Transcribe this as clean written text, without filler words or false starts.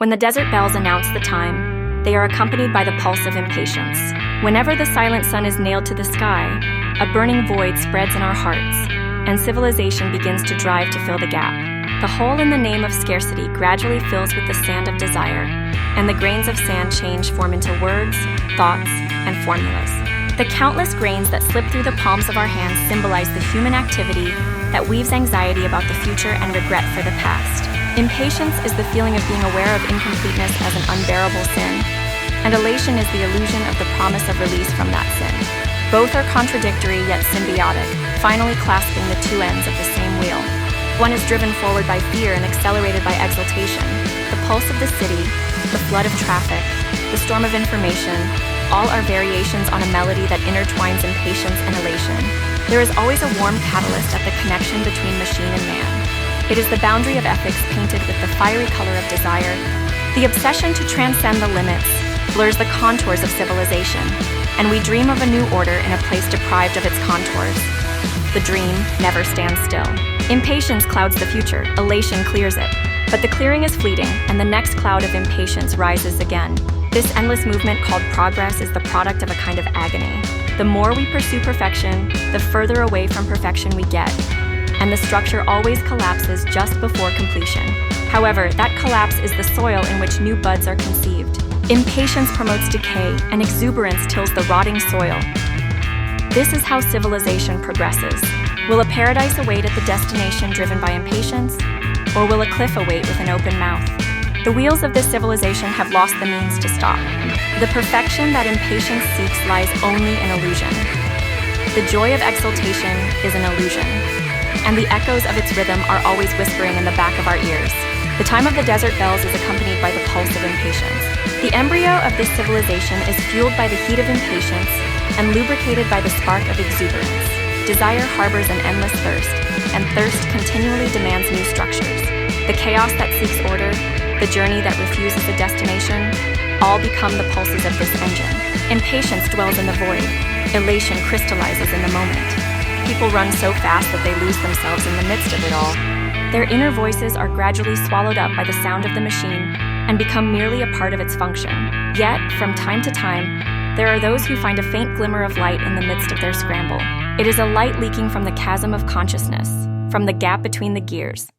When the desert bells announce the time, they are accompanied by the pulse of impatience. Whenever the silent sun is nailed to the sky, a burning void spreads in our hearts, and civilization begins to drive to fill the gap. The hole in the name of scarcity gradually fills with the sand of desire, and the grains of sand change form into words, thoughts, and formulas. The countless grains that slip through the palms of our hands symbolize the human activity that weaves anxiety about the future and regret for the past. Impatience is the feeling of being aware of incompleteness as an unbearable sin, and elation is the illusion of the promise of release from that sin. Both are contradictory yet symbiotic, finally clasping the two ends of the same wheel. One is driven forward by fear and accelerated by exultation. The pulse of the city, the flood of traffic, the storm of information, all are variations on a melody that intertwines impatience and elation. There is always a warm catalyst at the connection between machine and man. It is the boundary of ethics painted with the fiery color of desire. The obsession to transcend the limits blurs the contours of civilization, and we dream of a new order in a place deprived of its contours. The dream never stands still. Impatience clouds the future, elation clears it. But the clearing is fleeting, and the next cloud of impatience rises again. This endless movement called progress is the product of a kind of agony. The more we pursue perfection, the further away from perfection we get, and the structure always collapses just before completion. However, that collapse is the soil in which new buds are conceived. Impatience promotes decay, and exuberance tills the rotting soil. This is how civilization progresses. Will a paradise await at the destination driven by impatience, or will a cliff await with an open mouth? The wheels of this civilization have lost the means to stop. The perfection that impatience seeks lies only in illusion. The joy of exultation is an illusion, and the echoes of its rhythm are always whispering in the back of our ears. The time of the desert bells is accompanied by the pulse of impatience. The embryo of this civilization is fueled by the heat of impatience and lubricated by the spark of exuberance. Desire harbors an endless thirst, and thirst continually demands new structures. The chaos that seeks order, the journey that refuses a destination, all become the pulses of this engine. Impatience dwells in the void. Elation crystallizes in the moment. People run so fast that they lose themselves in the midst of it all. Their inner voices are gradually swallowed up by the sound of the machine and become merely a part of its function. Yet, from time to time, there are those who find a faint glimmer of light in the midst of their scramble. It is a light leaking from the chasm of consciousness, from the gap between the gears.